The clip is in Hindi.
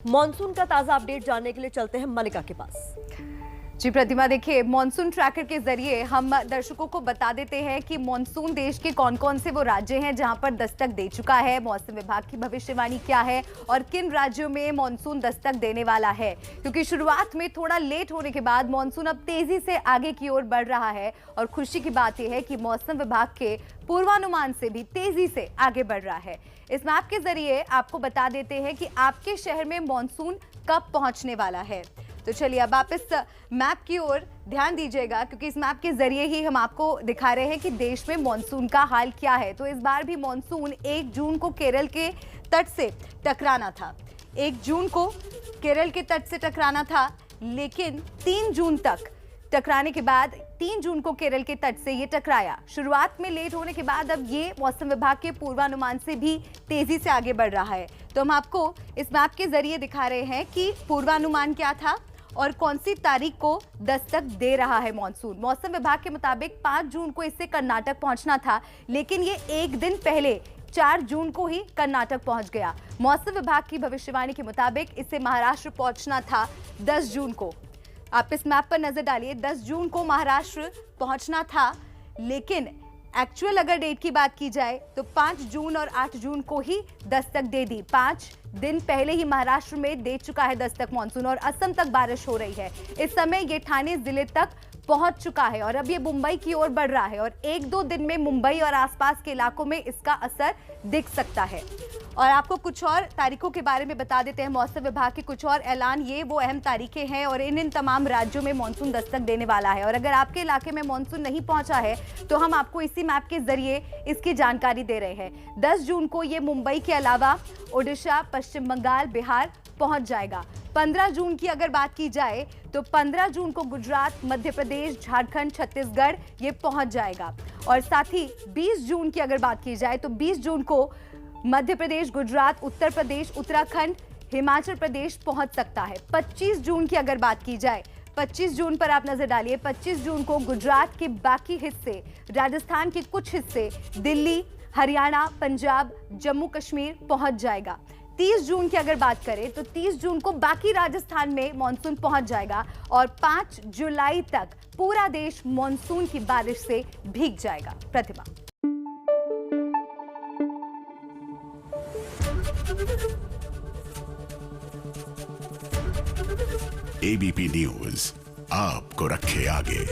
मॉनसून का ताजा अपडेट जानने के लिए चलते हैं मलिका के पास। जी प्रतिमा, देखिए मॉनसून ट्रैकर के जरिए हम दर्शकों को बता देते हैं कि मॉनसून देश के कौन कौन से वो राज्य हैं जहां पर दस्तक दे चुका है, मौसम विभाग की भविष्यवाणी क्या है और किन राज्यों में मॉनसून दस्तक देने वाला है। क्योंकि शुरुआत में थोड़ा लेट होने के बाद मॉनसून अब तेजी से आगे की ओर बढ़ रहा है और खुशी की बात यह है कि मौसम विभाग के पूर्वानुमान से भी तेजी से आगे बढ़ रहा है। इस मैप के जरिए आपको बता देते हैं कि आपके शहर में मॉनसून कब पहुंचने वाला है। तो चलिए अब आप इस मैप की ओर ध्यान दीजिएगा, क्योंकि इस मैप के जरिए ही हम आपको दिखा रहे हैं कि देश में मॉनसून का हाल क्या है। तो इस बार भी मॉनसून 1 जून को केरल के तट से टकराना था। 1 जून को केरल के तट से टकराना था, लेकिन 3 जून तक टकराने के बाद 3 जून को केरल के तट से ये टकराया। शुरुआत में लेट होने के बाद अब ये मौसम विभाग के पूर्वानुमान से भी तेजी से आगे बढ़ रहा है। तो हम आपको इस मैप के जरिए दिखा रहे हैं कि पूर्वानुमान क्या था और कौन सी तारीख को दस्तक दे रहा है मॉनसून। मौसम विभाग के मुताबिक 5 जून को इससे कर्नाटक पहुंचना था, लेकिन ये एक दिन पहले 4 जून को ही कर्नाटक पहुंच गया। मौसम विभाग की भविष्यवाणी के मुताबिक इससे महाराष्ट्र पहुंचना था 10 जून को। आप इस मैप पर नजर डालिए, 10 जून को महाराष्ट्र पहुंचना था, लेकिन एक्चुअल अगर डेट की बात की जाए तो 5 जून और 8 जून को ही दस्तक दे दी। 5 दिन पहले ही महाराष्ट्र में दे चुका है दस्तक मॉनसून और असम तक बारिश हो रही है। इस समय ये ठाणे जिले तक पहुंच चुका है और अब ये मुंबई की ओर बढ़ रहा है और 1-2 दिन में मुंबई और आसपास के इलाकों में इसका असर दिख सकता है। और आपको कुछ और तारीखों के बारे में बता देते हैं। मौसम विभाग के कुछ और ऐलान, ये वो अहम तारीखें हैं और इन तमाम राज्यों में मॉनसून दस्तक देने वाला है। और अगर आपके इलाके में मॉनसून नहीं पहुंचा है तो हम आपको इसी मैप के जरिए इसकी जानकारी दे रहे हैं। 10 जून को ये मुंबई के अलावा ओडिशा, पश्चिम बंगाल, बिहार पहुंच जाएगा। 15 जून की अगर बात की जाए तो 15 जून को गुजरात, मध्य प्रदेश, झारखंड, छत्तीसगढ़ ये पहुंच जाएगा। और साथ ही 20 जून की अगर बात की जाए तो 20 जून को मध्य प्रदेश, गुजरात, उत्तर प्रदेश, उत्तराखंड, हिमाचल प्रदेश पहुंच सकता है। 25 जून की अगर बात की जाए, 25 जून पर आप नजर डालिए, 25 जून को गुजरात के बाकी हिस्से, राजस्थान के कुछ हिस्से, दिल्ली, हरियाणा, पंजाब, जम्मू कश्मीर पहुंच जाएगा। 30 जून की अगर बात करें तो 30 जून को बाकी राजस्थान में मॉनसून पहुंच जाएगा और 5 जुलाई तक पूरा देश मॉनसून की बारिश से भीग जाएगा। प्रतिमा। एबीपी न्यूज आपको रखे आगे।